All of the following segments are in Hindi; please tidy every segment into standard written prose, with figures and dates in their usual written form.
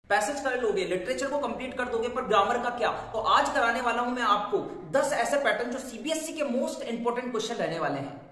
पैसेज कर लोगे, लिटरेचर को कंप्लीट कर दोगे, पर ग्रामर का क्या? तो आज कराने वाला हूं मैं आपको 10 ऐसे पैटर्न जो सीबीएसई के मोस्ट इंपोर्टेंट क्वेश्चन रहने वाले हैं।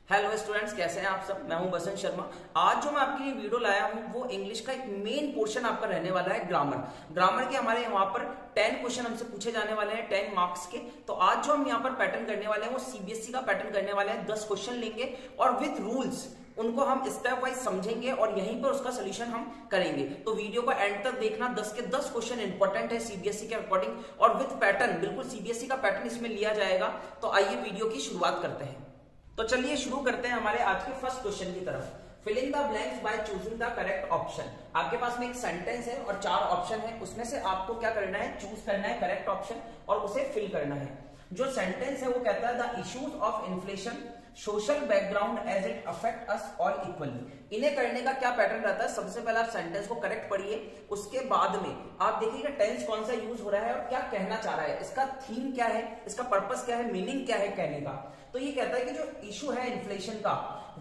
हेलो स्टूडेंट्स, कैसे हैं आप सब? मैं हूं बसंत शर्मा। आज जो मैं आपके लिए वीडियो लाया हूं वो इंग्लिश का एक मेन पोर्शन आपका रहने वाला है ग्रामर। ग्रामर के हमारे यहाँ पर 10 क्वेश्चन हमसे पूछे जाने वाले हैं 10 मार्क्स के। तो आज जो हम यहाँ पर पैटर्न करने वाले हैं वो सीबीएसई का पैटर्न करने वाले हैं। 10 क्वेश्चन लेंगे और विथ रूल्स उनको हम स्टेप वाइज समझेंगे और यहीं पर उसका सोल्यूशन हम करेंगे। तो वीडियो को एंड तक देखना। 10 के 10 क्वेश्चन इंपॉर्टेंट है सीबीएसई के अकॉर्डिंग और विथ पैटर्न, बिल्कुल सीबीएसई का पैटर्न इसमें लिया जाएगा। तो आइए वीडियो की शुरुआत करते हैं। तो चलिए शुरू करते हैं हमारे आज के फर्स्ट क्वेश्चन की तरफ। Fill in the blanks by choosing the correct option. आपके पास में एक सेंटेंस है और 4 ऑप्शन है, उसमें से आपको क्या करना है? चूज करना है करेक्ट ऑप्शन और उसे फिल करना है। जो सेंटेंस है वो कहता है the issues of inflation social background as it affect us all equally. इन्हें करने का क्या पैटर्न रहता है? सबसे पहले आप सेंटेंस को करेक्ट पढ़िए, उसके बाद में आप देखिएगा टेंस कौन सा यूज हो रहा है और क्या कहना चाह रहा है, इसका थीम क्या है, इसका पर्पस क्या है, मीनिंग क्या है कहने का। तो ये कहता है कि जो इशू है इन्फ्लेशन का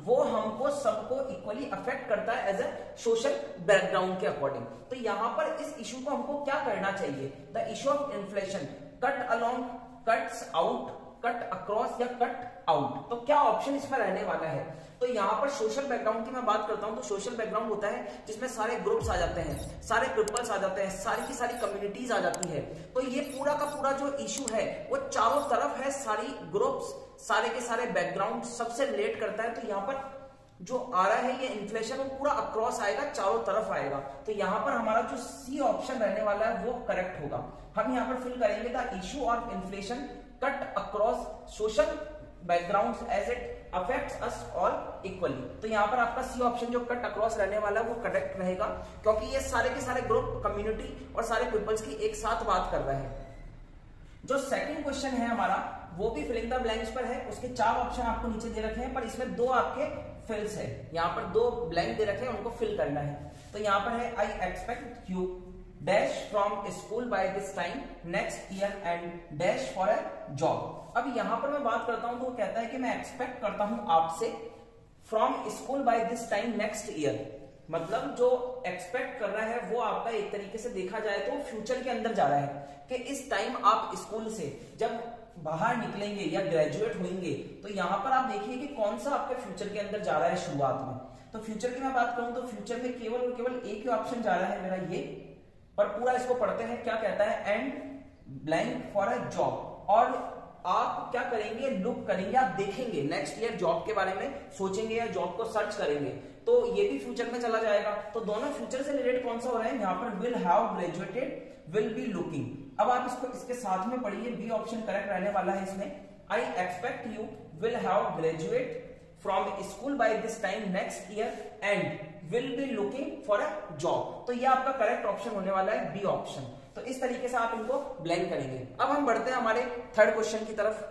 वो हमको सबको इक्वली अफेक्ट करता है एज ए सोशल बैकग्राउंड के अकॉर्डिंग। तो यहां पर इस इशू को हमको क्या करना चाहिए? The issue of inflation cut along, cuts out, cut across या कट आउट। तो क्या ऑप्शन इसमें रहने वाला है? तो यहाँ पर सोशल बैकग्राउंड की मैं बात करता हूं तो सोशल बैकग्राउंड होता है जिसमें सारे ग्रुप्स आ जाते हैं, सारे पीपल्स आ जाते हैं, सारी की सारी कम्युनिटीज आ जाती है। तो ये पूरा का पूरा जो इशू है वो चारों तरफ है, सारी ग्रुप्स, सारे के सारे बैकग्राउंड सबसे रिलेट करता है। तो यहाँ पर जो आ रहा है ये इन्फ्लेशन वो पूरा अक्रॉस आएगा, चारों तरफ आएगा। तो यहाँ पर हमारा जो सी ऑप्शन रहने वाला है वो करेक्ट होगा। हम यहाँ पर फिल करेंगे the issue of inflation cut across social background as it affects us all equally. तो यहाँ पर आपका सी ऑप्शन जो कट अक्रॉस रहने वाला है वो करेक्ट रहेगा, क्योंकि ये सारे के सारे ग्रुप, कम्युनिटी और सारे पीपल्स की एक साथ बात कर रहे हैं। जो सेकंड क्वेश्चन है हमारा वो भी फिल इन द ब्लैंक्स पर है। उसके 4 ऑप्शन आपको नीचे दे रखे हैं पर इसमें 2 आपके फिल्स है। यहाँ पर 2 ब्लैंक दे रखे हैं, उनको फिल करना है। तो यहाँ पर है I expect you dash from school by this time next year and dash for a job. अब यहां पर मैं बात करता हूं तो वो कहता है कि मैं एक्सपेक्ट करता हूं आपसे from school by this time next year. मतलब जो एक्सपेक्ट कर रहा है वो आपका एक तरीके से देखा जाए तो फ्यूचर के अंदर जा रहा है कि इस टाइम आप स्कूल से जब बाहर निकलेंगे या ग्रेजुएट होंगे तो यहां पर आप देखिए कि कौन सा आपके फ्यूचर के अंदर जा रहा है शुरुआत में। तो फ्यूचर की मैं बात करूं तो फ्यूचर में केवल और केवल एक ही ऑप्शन जा रहा है मेरा ये, पर पूरा इसको पढ़ते हैं। क्या कहता है? And blank for a job. और आप क्या करेंगे? लुक करेंगे, आप देखेंगे नेक्स्ट ईयर जॉब के बारे में सोचेंगे या जॉब को सर्च करेंगे, तो ये भी फ्यूचर में चला जाएगा। तो दोनों फ्यूचर से रिलेटेड कौन सा हो रहा है? यहाँ पर will have graduated, will be looking. अब आप इसको इसके साथ में पढ़िए, बी ऑप्शन करेक्ट रहने वाला है इसमें। I expect you will have graduate from school by this time next year and will be looking for a job. तो ये आपका करेक्ट ऑप्शन होने वाला है, बी ऑप्शन। तो इस तरीके से आप इनको ब्लैंक करेंगे। अब हम बढ़ते हैं हमारे थर्ड क्वेश्चन की तरफ।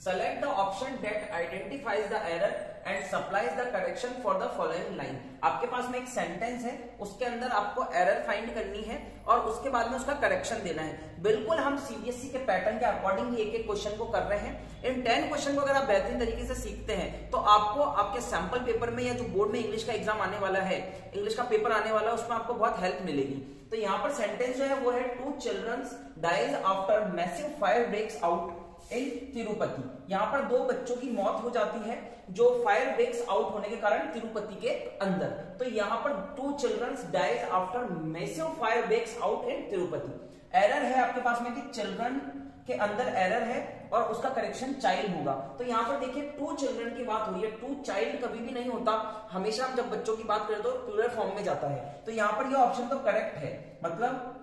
Select the option that identifies the error and supplies the correction for the following line. आपके पास में एक सेंटेंस है, उसके अंदर आपको एरर फाइंड करनी है और उसके बाद में उसका करेक्शन देना है। बिल्कुल हम सीबीएसई के पैटर्न के अकॉर्डिंग एक एक क्वेश्चन को कर रहे हैं। इन 10 क्वेश्चन को अगर आप बेहतरीन तरीके से सीखते हैं तो आपको आपके सैंपल पेपर में या जो बोर्ड में इंग्लिश का एग्जाम आने वाला है, इंग्लिश का पेपर आने वाला है, उसमें आपको बहुत हेल्प मिलेगी। तो यहाँ पर सेंटेंस जो है वो है 2 childrens dies after massive fire breaks out in Tirupati. यहाँ पर 2 बच्चों की मौत हो जाती है जो फायर ब्रेक्स आउट होने के कारण तिरुपति के अंदर। तो यहाँ पर 2 childrens dies after massive fire breaks out in Tirupati. Error है आपके पास में कि चिल्ड्रन के अंदर एरर है और उसका करेक्शन चाइल्ड होगा। तो यहाँ पर देखिए 2 चिल्ड्रन की बात हुई है, 2 चाइल्ड कभी भी नहीं होता। हमेशा हम जब बच्चों की बात करें तो प्लूरल फॉर्म में जाता है। तो यहाँ पर यह ऑप्शन तो करेक्ट है, मतलब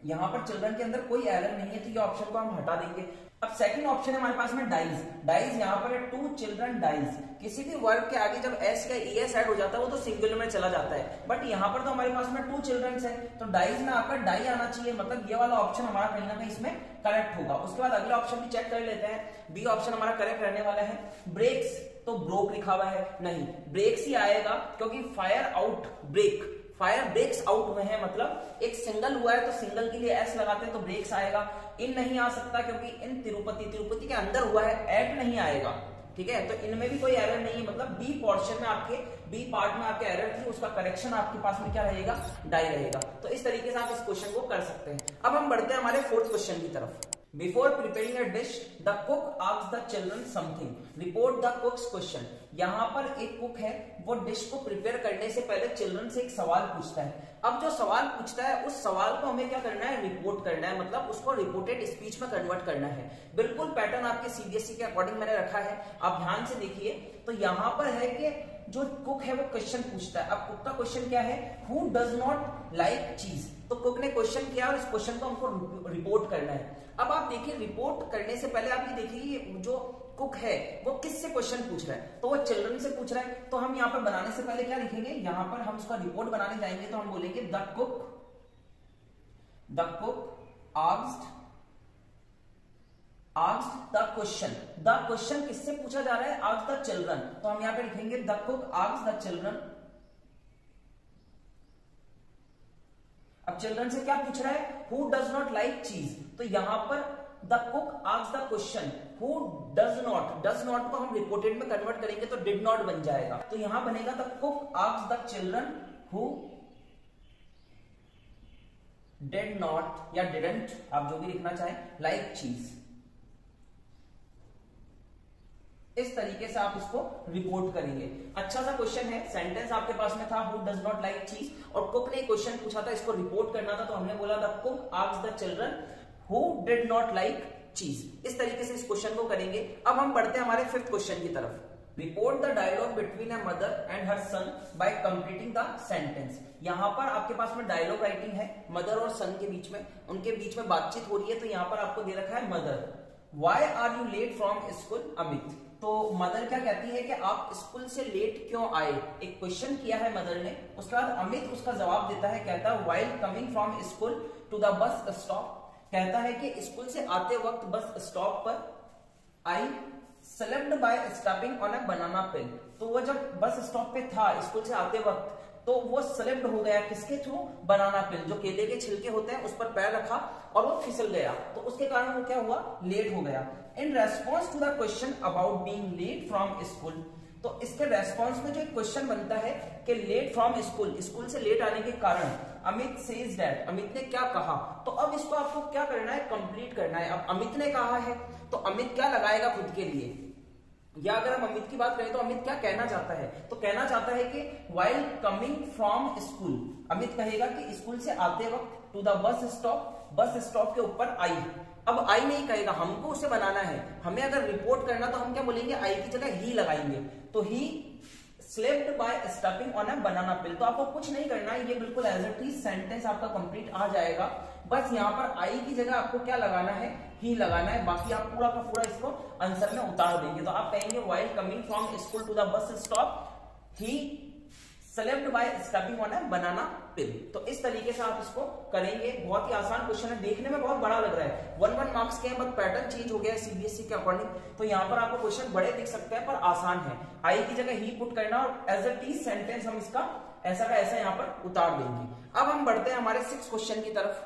यहाँ पर चिल्ड्रन के अंदर कोई एरर नहीं है, तो ये ऑप्शन को हम हटा देंगे। अब सेकंड ऑप्शन है हमारे पास में डाइज। डाइज यहाँ पर है 2 चिल्ड्रन डाइज। किसी भी वर्ड के आगे जब एस का ईएस ऐड हो जाता है वो तो सिंगुलर में चला जाता है, बट यहाँ पर तो हमारे पास में 2 चिल्ड्रन है तो डाइज में आपका डाई आना चाहिए। मतलब ये वाला ऑप्शन हमारा कहीं ना कहीं इसमें करेक्ट होगा। उसके बाद अगला ऑप्शन भी चेक कर लेते हैं। बी ऑप्शन हमारा करेक्ट रहने वाला है। ब्रेक्स तो ब्रोक लिखा हुआ है, नहीं ब्रेक्स ही आएगा क्योंकि fire out break, fire breaks out हुए हैं, मतलब एक सिंगल हुआ है तो सिंगल के लिए एस लगाते हैं तो ब्रेक्स आएगा। इन नहीं आ सकता क्योंकि इन तिरुपति के अंदर हुआ है, एट नहीं आएगा। ठीक है, तो इनमें भी कोई एरर नहीं है, मतलब बी पोर्शन में आपके बी पार्ट में आपके एरर थी, उसका करेक्शन आपके पास में क्या रहेगा, डाई रहेगा। तो इस तरीके से आप इस क्वेश्चन को कर सकते हैं। अब हम बढ़ते हैं हमारे फोर्थ क्वेश्चन की तरफ। Before preparing a dish the cook asks the children something, report the कुक्स question. यहाँ पर एक कुक है, वो डिश को प्रिपेयर करने से पहले चिल्ड्रन से एक सवाल पूछता है। अब जो सवाल पूछता है उस सवाल को हमें क्या करना है, रिपोर्ट करना है, मतलब उसको रिपोर्टेड स्पीच में कन्वर्ट करना है। बिल्कुल पैटर्न आपके सीबीएसई के अकॉर्डिंग मैंने रखा है, आप ध्यान से देखिए। तो यहाँ पर है कि जो कुक है वो क्वेश्चन पूछता है। अब कुक का क्वेश्चन क्या है, हु डज नॉट लाइक चीज। तो कुक ने क्वेश्चन किया और इस क्वेश्चन को हमको रिपोर्ट करना है। अब आप देखिए, रिपोर्ट करने से पहले आप ये देखिए जो कुक है वो किससे क्वेश्चन पूछ रहा है, तो वो चिल्ड्रन से पूछ रहा है। तो हम यहाँ पर बनाने से पहले क्या लिखेंगे, यहाँ पर हम उसका रिपोर्ट बनाने जाएंगे तो हम बोलेंगे the cook asked the question. The question किससे पूछा जा रहा है, आस्क्ड द चिल्ड्रन। तो हम यहाँ पे लिखेंगे the cook asked the children. अब चिल्ड्रन से क्या पूछ रहा है, हु डज नॉट लाइक चीज। तो यहां पर the cook asked the question who does not को हम रिपोर्टेड में कन्वर्ट करेंगे तो डिड नॉट बन जाएगा। तो यहां बनेगा the cook asked the children who did not या डिडंट, आप जो भी लिखना चाहें, लाइक चीज। इस तरीके से आप इसको रिपोर्ट करेंगे। अच्छा सा क्वेश्चन है, सेंटेंस आपके पास में था हु डज नॉट लाइक चीज, और कुक ने क्वेश्चन पूछा था, इसको रिपोर्ट करना था, तो हमने बोला the cook asked the children who did not like चीज। इस तरीके से इस क्वेश्चन को करेंगे। अब हम बढ़ते हैं हमारे फिफ्थ क्वेश्चन की तरफ। Report the dialogue between a mother and her son by completing the sentence. यहां पर आपके पास में डायलॉग राइटिंग है, मदर और सन के बीच में, उनके बीच में बातचीत हो रही है। तो यहां पर आपको दे रखा है mother, why are you late from school Amit. तो मदर क्या कहती है कि आप स्कूल से लेट क्यों आए, एक क्वेश्चन किया है मदर ने। उसके बाद अमित उसका जवाब देता है, कहता है while coming from school to the bus stop, कहता है कि स्कूल से आते वक्त बस स्टॉप पर आई slapped by stopping on a banana peel. तो वो जब बस स्टॉप पे था स्कूल से आते वक्त, तो वो स्लेप्ड हो गया किसके थ्रू, बनाना पिल, जो केले के छिलके होते हैं उस पर पैर रखा और वो फिसल गया, तो उसके कारण वो क्या हुआ, लेट हो गया। In response to the question about being late from school, तो इसके रेस्पॉन्स में जो एक क्वेश्चन बनता है कि लेट फ्रॉम स्कूल, स्कूल से लेट आने के कारण, अमित सेज दैट, अमित ने क्या कहा। तो अब इसको आपको क्या करना है, कंप्लीट करना है। अब अमित ने कहा है तो अमित क्या लगाएगा खुद के लिए, या अगर हम अमित की बात करें तो अमित क्या कहना चाहता है, तो कहना चाहता है कि while coming from school, Amit कहेगा कि स्कूल से आते वक्त to the bus stop, bus stop के ऊपर आई। अब आई नहीं कहेगा, हमको उसे बनाना है, हमें अगर रिपोर्ट करना तो हम क्या बोलेंगे, आई की जगह ही लगाएंगे। तो ही slipped by stopping on a banana peel. तो आपको कुछ नहीं करना है, ये बिल्कुल एज इट इज सेंटेंस आपका कंप्लीट आ जाएगा। बस यहाँ पर आई की जगह आपको क्या लगाना है, ही लगाना है, बाकी आप पूरा का पूरा इसको आंसर में उतार देंगे। तो आप कहेंगे while coming from school to the bus stop he slipped by stopping on a banana peel. तो इस तरीके से आप इसको करेंगे। बहुत ही आसान क्वेश्चन है, देखने में बहुत बड़ा लग रहा है, 1 मार्क्स के हैं, बट पैटर्न चेंज हो गया है सीबीएसई के अकॉर्डिंग। तो यहाँ पर आपको क्वेश्चन बड़े दिख सकते हैं पर आसान है। आई की जगह ही पुट करना और एज इट इज सेंटेंस हम इसका ऐसा का ऐसा यहाँ पर उतार देंगे। अब हम बढ़ते हैं हमारे 6th क्वेश्चन की तरफ।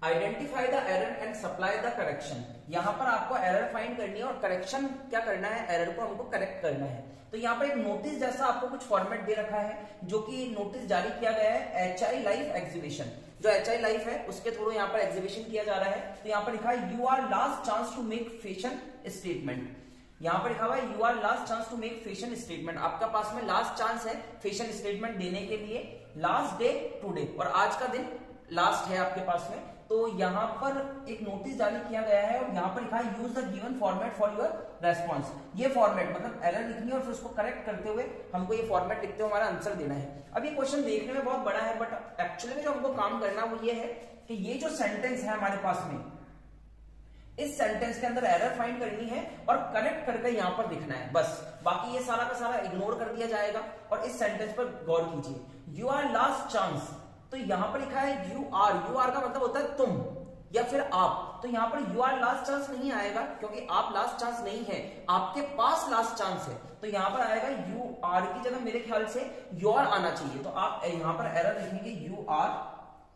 Identify the error and supply the correction. यहां पर आपको एरर फाइंड करनी है और करेक्शन क्या करना है, एरर को हमको करेक्ट करना है। तो यहाँ पर एक नोटिस जैसा आपको कुछ फॉर्मेट दे रखा है, जो कि नोटिस जारी किया गया है HI लाइफ एग्जीबिशन, जो HI लाइफ है उसके थ्रू यहाँ पर एग्जीबिशन किया जा रहा है। तो यहाँ पर लिखा है you are last chance to make fashion statement. यहाँ पर लिखा हुआ है you are last chance to make fashion statement, आपका पास में लास्ट चांस है फैशन स्टेटमेंट देने के लिए। लास्ट डे टुडे, और आज का दिन लास्ट है आपके पास में। तो यहाँ पर एक नोटिस जारी किया गया है और यहाँ पर लिखा है use the given format for your response. ये फॉर्मेट मतलब एरर लिखनी है और फिर उसको करेक्ट करते हुए हमको ये फॉर्मेट लिखते हुए हमारा आंसर देना है। अब ये क्वेश्चन देखने में बहुत बड़ा है, बट एक्चुअली में जो हमको काम करना है वो ये है कि ये जो सेंटेंस है हमारे पास में, इस सेंटेंस के अंदर एरर फाइंड करनी है और करेक्ट करके यहाँ पर दिखना है बस। बाकी ये सारा का सारा इग्नोर कर दिया जाएगा और इस सेंटेंस पर गौर कीजिए। यू आर लास्ट चांस, तो यहां पर लिखा है यू आर का मतलब होता है तुम या फिर आप। तो यहां पर यू आर लास्ट चांस नहीं आएगा क्योंकि आप लास्ट चांस नहीं है, आपके पास लास्ट चांस है। तो यहां पर आएगा यू आर की जगह मेरे ख्याल से योर आना चाहिए। तो आप यहां पर एरर लिखेंगे यू आर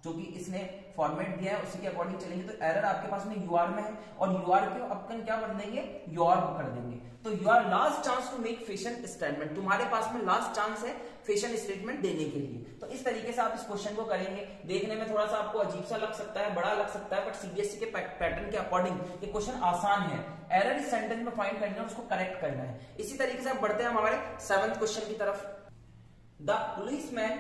जो कि इसने फॉर्मेट दिया है उसी के अकॉर्डिंग चलेंगे। तो एरर आपके पास में यूआर में है और यूआर के अपन क्या कर देंगे, योर कर देंगे। तो your last chance to make fashion statement, तुम्हारे पास में लास्ट चांस है फिशन स्टेटमेंट देने के लिए। तो इस तरीके से आप इस क्वेश्चन को करेंगे। देखने में थोड़ा सा आपको अजीब सा लग सकता है, बड़ा लग सकता है, बट सीबीएसई के पैटर्न के अकॉर्डिंग ये क्वेश्चन आसान है। एरर इस सेंटेंस में फाइंड करना है, उसको करेक्ट करना है। इसी तरीके से आप बढ़ते हैं हमारे 7th क्वेश्चन की तरफ। The policeman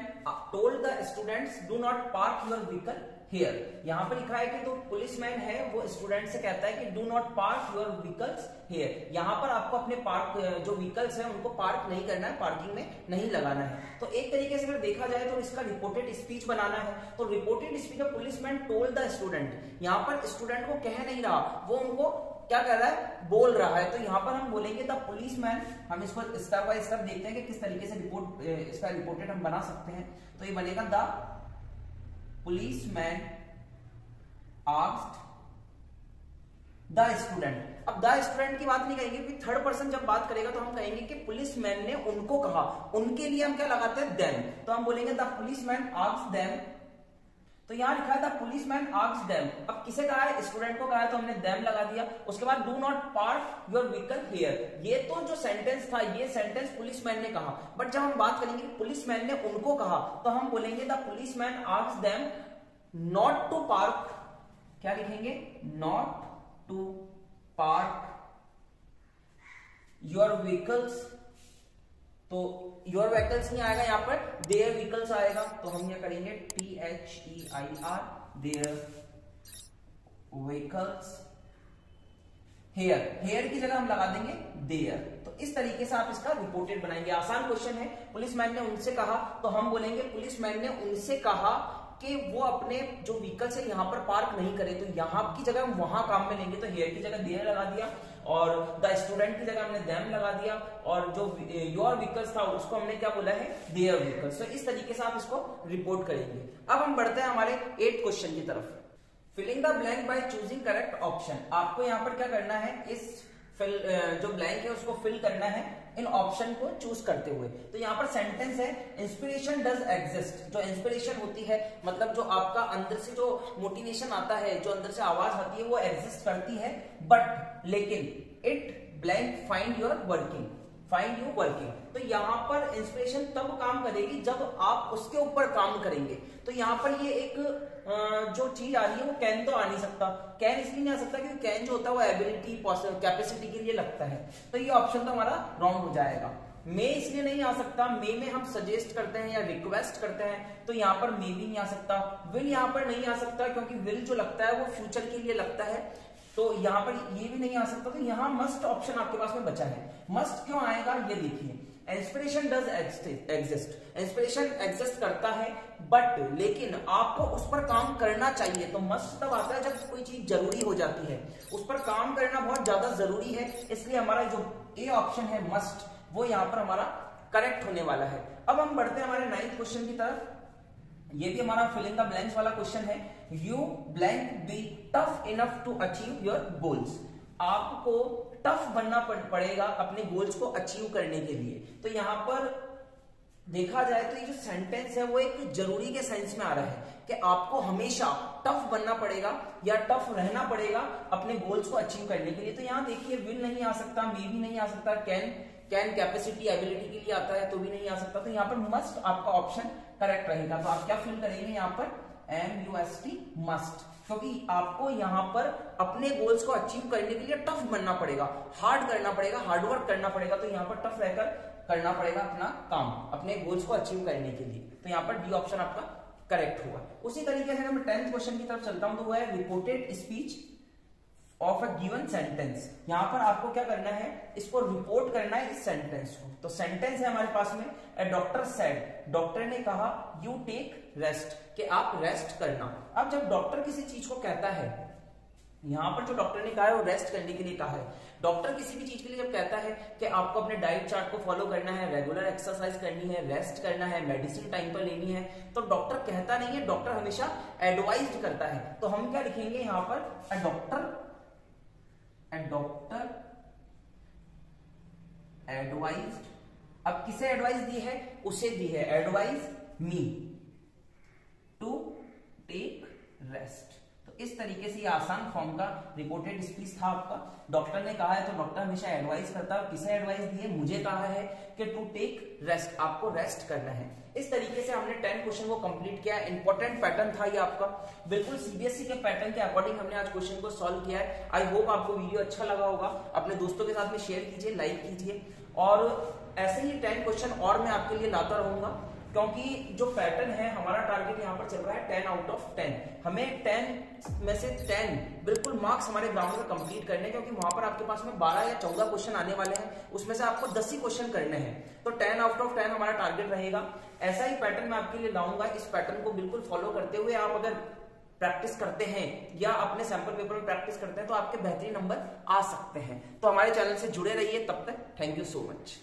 told the students do not park your vehicle here। यहां पर लिखा है कि तो पुलिसमैन है वो स्टूडेंट से कहता है कि do not park your vehicles here। यहां पर आपको अपने पार्क जो व्हीकल्स हैं उनको पार्क नहीं करना है, पार्किंग में नहीं लगाना है। तो एक तरीके से अगर देखा जाए तो इसका रिपोर्टेड स्पीच बनाना है। तो रिपोर्टेड स्पीच में पुलिसमैन टोल्ड द स्टूडेंट, यहां पर स्टूडेंट को कह नहीं रहा, वो उनको क्या कर रहा है, बोल रहा है। तो यहां पर हम बोलेंगे द पुलिसमैन, हम इसको स्टेप बाय स्टेप देखते हैं कि किस तरीके से इसका रिपोर्टेड हम बना सकते हैं। तो ये बनेगा the policeman asked the student. अब द स्टूडेंट की बात नहीं कहेंगे, क्योंकि थर्ड पर्सन जब बात करेगा तो हम कहेंगे कि पुलिसमैन ने उनको कहा, उनके लिए हम क्या लगाते हैं, देम। तो हम बोलेंगे द पुलिसमैन आस्क्ड देम। तो यहां लिखा है द पुलिसमैन आस्क्ड देम। अब किसे कहा है, स्टूडेंट को कहा है, तो हमने देम लगा दिया। उसके बाद do not park your vehicle here. ये तो जो सेंटेंस था, ये सेंटेंस पुलिसमैन ने कहा, बट जब हम बात करेंगे पुलिसमैन ने उनको कहा, तो हम बोलेंगे the policeman asked them not to park, क्या लिखेंगे, not to park your vehicles. तो योर व्हीकल्स नहीं आएगा, यहां पर देयर व्हीकल्स आएगा। तो हम क्या करेंगे, THEIR their vehicles here. Here की जगह हम लगा देंगे देयर। तो इस तरीके से आप इसका रिपोर्टेड बनाएंगे। आसान क्वेश्चन है। पुलिसमैन ने उनसे कहा, तो हम बोलेंगे पुलिसमैन ने उनसे कहा कि वो अपने जो व्हीकल्स है यहाँ पर पार्क नहीं करे। तो यहाँ की जगह हम वहां काम में लेंगे, तो हेयर की जगह देयर लगा दिया और द स्टूडेंट की जगह हमने देम लगा दिया और जो योर व्हीकल्स था उसको हमने क्या बोला है, देयर व्हीकल्स। तो इस तरीके से आप इसको रिपोर्ट करेंगे। अब हम बढ़ते हैं हमारे 8th क्वेश्चन की तरफ। Filling the blank by choosing correct option. आपको यहाँ पर क्या करना है, इस जो ब्लैंक है उसको फिल करना है इन ऑप्शन को चूज करते हुए। तो यहाँ पर सेंटेंस है, इंस्पिरेशन डज एग्जिस्ट। जो इंस्पिरेशन होती है, मतलब जो आपका अंदर से जो मोटिवेशन आता है, जो अंदर से आवाज आती है, वो एग्जिस्ट करती है, बट लेकिन it blank find your working, find you working. तो यहाँ पर इंस्पिरेशन तब काम करेगी जब आप उसके ऊपर काम करेंगे। तो यहाँ पर ये एक जो चीज आ रही है वो कैन तो आ नहीं सकता। कैन इसलिए नहीं आ सकता क्योंकि कैन जो होता है वो एबिलिटी कैपेसिटी के लिए लगता है। तो ये ऑप्शन तो हमारा रॉन्ग हो जाएगा। मे इसलिए नहीं आ सकता, मे में हम सजेस्ट करते हैं या रिक्वेस्ट करते हैं, तो यहाँ पर मे भी नहीं आ सकता। विल यहाँ पर नहीं आ सकता क्योंकि विल जो लगता है वो फ्यूचर के लिए लगता है, तो यहाँ पर ये भी नहीं आ सकता। तो यहाँ मस्ट ऑप्शन आपके पास में बचा है। मस्ट क्यों आएगा ये देखिए, inspiration does exist, inspiration exist करता है बट लेकिन आपको उस पर काम करना चाहिए। तो मस्ट तब आता है जब कोई चीज जरूरी हो जाती है, उस पर काम करना बहुत ज्यादा जरूरी है। इसलिए हमारा जो ए ऑप्शन है मस्ट, वो यहाँ पर हमारा करेक्ट होने वाला है। अब हम बढ़ते हैं हमारे 9th क्वेश्चन की तरफ। ये भी हमारा फिलिंग द ब्लैंक्स वाला क्वेश्चन है। You blank be tough enough to achieve your goals. आपको टफ बनना पड़ेगा अपने गोल्स को अचीव करने के लिए। तो यहां पर देखा जाए तो ये जो सेंटेंस है वो एक जरूरी के सेंस में आ रहा है कि आपको हमेशा टफ बनना पड़ेगा या टफ रहना पड़ेगा अपने गोल्स को अचीव करने के लिए। तो यहां देखिए विल नहीं आ सकता, मे भी नहीं आ सकता, कैन कैपेसिटी एबिलिटी के लिए आता है तो भी नहीं आ सकता। तो यहाँ पर मस्ट आपका ऑप्शन करेक्ट रहेगा। तो आप क्या फिल करेंगे यहाँ पर, MUST मस्ट, क्योंकि आपको यहाँ पर अपने गोल्स को अचीव करने के लिए टफ बनना पड़ेगा, हार्ड करना पड़ेगा, हार्डवर्क करना पड़ेगा। तो यहाँ पर टफ रहकर करना पड़ेगा अपना काम अपने गोल्स को अचीव करने के लिए। तो यहाँ पर डी ऑप्शन आपका करेक्ट हुआ। उसी तरीके से मैं 10th क्वेश्चन की तरफ चलता हूं, तो वो है reported speech of a given sentence. यहां पर आपको क्या करना है, इसको रिपोर्ट करना है इस सेंटेंस को। तो सेंटेंस है हमारे पास में, ए डॉक्टर सेड, डॉक्टर ने कहा, यू टेक रेस्ट, कि आप रेस्ट करना। अब जब डॉक्टर किसी चीज को कहता है, यहां पर जो डॉक्टर ने कहा है वो रेस्ट करने के लिए कहा है। डॉक्टर किसी भी चीज के लिए जब कहता है कि आपको अपने डाइट चार्ट को फॉलो करना है, रेगुलर एक्सरसाइज करनी है, रेस्ट करना है, मेडिसिन टाइम पर लेनी है, तो डॉक्टर कहता नहीं है, डॉक्टर हमेशा एडवाइज करता है। तो हम क्या लिखेंगे यहाँ पर, अ डॉक्टर एडवाइज्ड। अब किसे एडवाइस दी है, उसे दी है, एडवाइज मी टू टेक इस तरीके से ये आसान फॉर्म का रिपोर्टेड स्पीच था आपका। डॉक्टर ने कहा है तो डॉक्टर हमेशा एडवाइस करता है, किसे एडवाइस दी है, मुझे कहा है कि टू टेक रेस्ट, आपको रेस्ट करना है। इस तरीके से हमने 10 क्वेश्चन को कंप्लीट किया। इंपॉर्टेंट पैटर्न था ये आपका, बिल्कुल सीबीएसई के पैटर्न के अकॉर्डिंग हमने आज क्वेश्चन को सॉल्व किया है। आई होप आपको वीडियो अच्छा लगा होगा। अपने दोस्तों के साथ में शेयर कीजिए, लाइक कीजिए, और ऐसे ही 10 क्वेश्चन और मैं आपके लिए लाता रहूंगा, क्योंकि जो पैटर्न है हमारा टारगेट यहाँ पर चल रहा है 10 आउट ऑफ 10। हमें 10 में से 10 बिल्कुल मार्क्स हमारे ग्राउंड में कंप्लीट करने, क्योंकि वहां पर आपके पास में 12 या 14 क्वेश्चन आने वाले हैं, उसमें से आपको 10 ही क्वेश्चन करने हैं। तो 10 आउट ऑफ 10 हमारा टारगेट रहेगा। ऐसा ही पैटर्न मैं आपके लिए लाऊंगा। इस पैटर्न को बिल्कुल फॉलो करते हुए आप अगर प्रैक्टिस करते हैं या अपने सैंपल पेपर में प्रैक्टिस करते हैं तो आपके बेहतरीन नंबर आ सकते हैं। तो हमारे चैनल से जुड़े रहिए। तब तक थैंक यू सो मच।